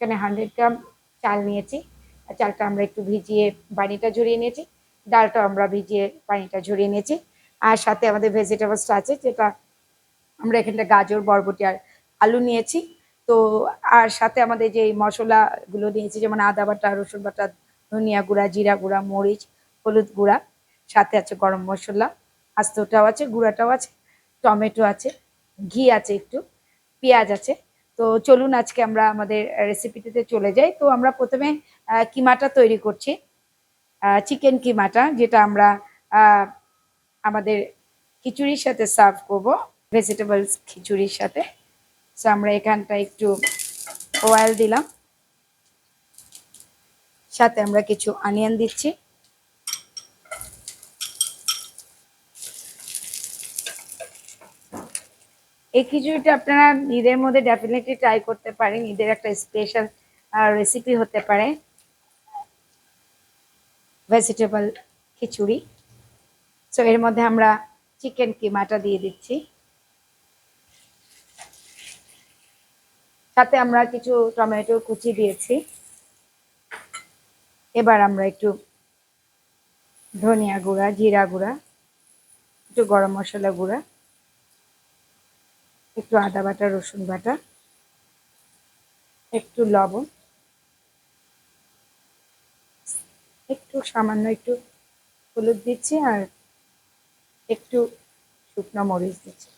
এখানে 100 গ্রাম চাল নিয়েছি। চালটা আমরা একটু ভিজিয়ে পানিটা ঝরিয়ে নিয়েছি। ডালটা আমরা ভিজিয়ে পানিটা ঝরিয়ে নিয়েছি। আর সাথে আমাদের ভেজিটেবলসটা আছে, যেটা আমরা এখানটা গাজর, বরবটি আর আলু নিয়েছি। তো আর সাথে আমাদের যে মশলাগুলো নিয়েছি, যেমন আদা বাটা, রসুন বাটা, ধনিয়া গুঁড়া, জিরা গুঁড়া, মরিচ, হলুদ গুঁড়া, সাথে আছে গরম মশলা, আস্তটাও আছে, গুঁড়াটাও আছে, টমেটো আছে, ঘি আছে, একটু পেঁয়াজ আছে। তো চলুন আজকে আমরা আমাদের রেসিপিটিতে চলে যাই। তো আমরা প্রথমে কিমাটা তৈরি করছি, চিকেন কিমাটা, যেটা আমরা আমাদের খিচুড়ির সাথে সার্ভ করব, ভেজিটেবলস খিচুড়ির সাথে। সো আমরা এখানটা একটু অয়েল দিলাম, সাথে আমরা কিছু অনিয়ন দিচ্ছি। এই খিচুড়িটা আপনারা ঈদের মধ্যে ডেফিনেটলি ট্রাই করতে পারেন, ঈদের একটা স্পেশাল রেসিপি হতে পারে ভেজিটেবল খিচুড়ি। সো এর মধ্যে আমরা চিকেন কিমাটা দিয়ে দিচ্ছি, সাথে আমরা কিছু টমেটো কুচি দিয়েছি। এবার আমরা একটু ধনিয়া গুঁড়া, জিরা গুঁড়া, একটু গরম মশলা গুঁড়া, একটু আদা বাটা, রসুন বাটা, একটু লবণ, একটু সামান্য একটু হলুদ দিচ্ছি, আর একটু শুকনো মরিচ দিচ্ছি।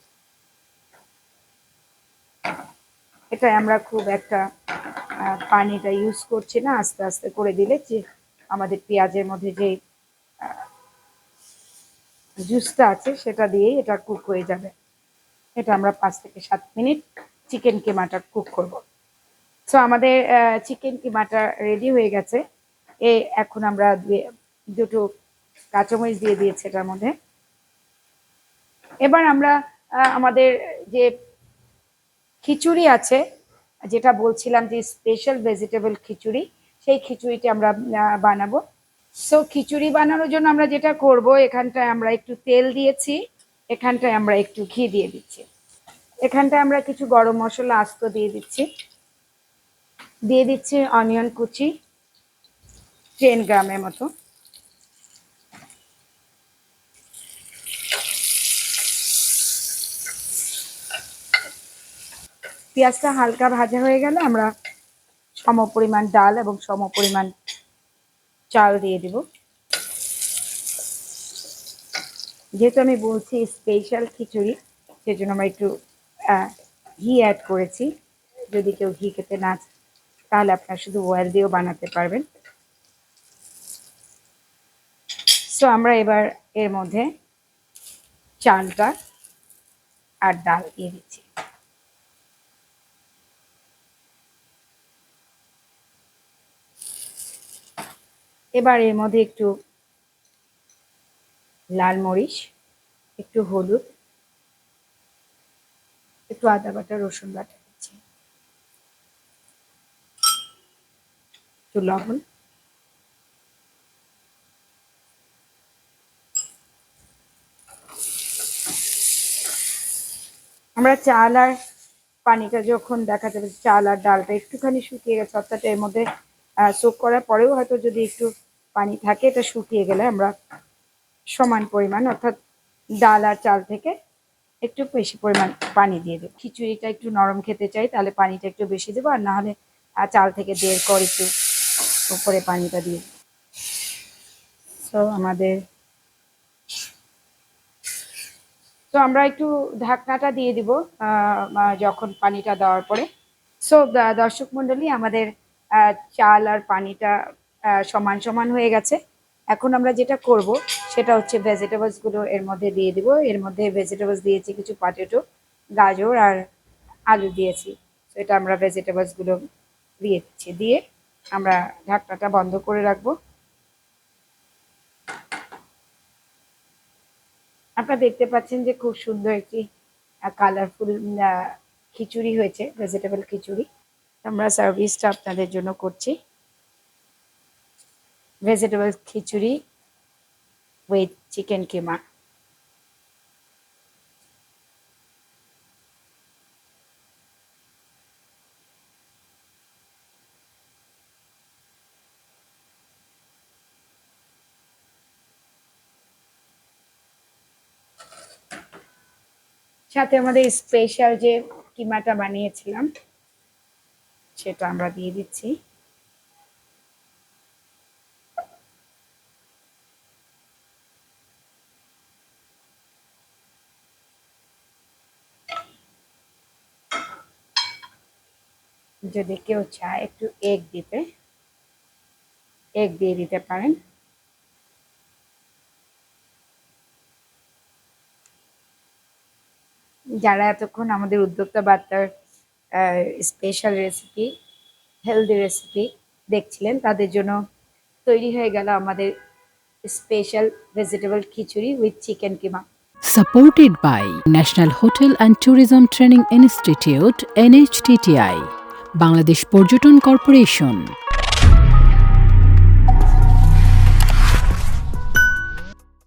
এটা আমরা খুব একটা পানিটা ইউজ করছি না, আস্তে আস্তে করে দিলে যে আমাদের পেঁয়াজের মধ্যে যে জুসটা আছে সেটা দিয়েই এটা কুক হয়ে যাবে। এটা আমরা 5 থেকে 7 মিনিট চিকেন কিমাটা কুক করব। সো আমাদের চিকেন কিমাটা রেডি হয়ে গেছে। এখন আমরা দুটো কাঁচামরিচ দিয়ে দিয়েছি এটার মধ্যে। এবার আমরা আমাদের যে খিচুড়ি আছে, যেটা বলছিলাম যে স্পেশাল ভেজিটেবল খিচুড়ি, সেই খিচুড়িটা আমরা বানাবো। সো খিচুড়ি বানানোর জন্য আমরা যেটা করব, এখানটায় আমরা একটু তেল দিয়েছি, এখানটায় আমরা একটু ঘি দিয়ে দিচ্ছি, এখানটায় আমরা কিছু গরম মশলা আস্ত দিয়ে দিচ্ছি, দিয়ে দিচ্ছি অনিয়ন কুচি 10 গ্রামের মতো, পেঁয়াজটা হালকা ভাজা হয়ে গেলে আমরা সম পরিমাণ ডাল এবং সম পরিমাণ চাল দিয়ে দিব। যেহেতু আমি বলছি স্পেশাল খিচুড়ি, সেজন্য আমরা একটু ঘি অ্যাড করেছি। যদি কেউ ঘি খেতে না চায় তাহলে আপনার শুধু অয়েল দিয়েও বানাতে পারবেন। সো আমরা এবার এর মধ্যে চালটা আর ডাল দিয়ে দিচ্ছি। এবার এর মধ্যে একটু লাল মরিচ, একটু হলুদ, একটু আদা বাটা, রসুন বাটা দিচ্ছি, একটু লবণ, আমরা চাল আর পানিটা যখন দেখা যাবে চাল আর ডালটা একটুখানি শুকিয়ে গেছে, অর্থাৎ এর মধ্যে সোক করার পরেও হয়তো যদি একটু পানি থাকে, এটা শুকিয়ে গেলে আমরা সমান পরিমাণ, অর্থাৎ ডাল আর চাল থেকে একটু বেশি পরিমাণ পানি দিয়ে দেবো। খিচুড়িটা একটু নরম খেতে চাই তাহলে পানিটা একটু বেশি দেবো, আর না হলে চাল থেকে দেওয়ার পর একটু উপরে পানিটা দিয়ে। তো আমাদের তো আমরা একটু ঢাকনাটা দিয়ে দিব যখন পানিটা দেওয়ার পরে। সো দর্শক মন্ডলী, আমাদের চাল আর পানিটা সমান সমান হয়ে গেছে। এখন আমরা যেটা করব সেটা হচ্ছে ভেজিটেবলসগুলো এর মধ্যে দিয়ে দিব। এর মধ্যে ভেজিটেবলস দিয়েছি কিছু পটেটো, গাজর আর আলু দিয়েছি। তো এটা আমরা ভেজিটেবলসগুলো দিয়ে দিচ্ছি, দিয়ে আমরা ঢাকনাটা বন্ধ করে রাখবো। আপনারা দেখতে পাচ্ছেন যে খুব সুন্দর একটি কালারফুল খিচুড়ি হয়েছে, ভেজিটেবল খিচুড়ি। আমরা সার্ভিসটা আপনাদের জন্য করছি, ভেজিটেবল খিচুড়ি উইথ চিকেন কিমা। সাথে আমাদের স্পেশাল যে কিমাটা বানিয়েছিলাম সেটা আমরা দিয়ে দিচ্ছি। যদি কেউ চায় একটু এগ দিতে, এগ দিয়ে দিতে পারেন। যারা এতক্ষণ আমাদের উদ্যোক্তা বার্তার স্পেশাল রেসিপি, হেলদি রেসিপি দেখছিলেন, তাদের জন্য তৈরি হয়ে গেল আমাদের special vegetable khichdi with chicken keema. Supported by National Hotel and Tourism Training Institute, NHTTI, Bangladesh Porjoton Corporation,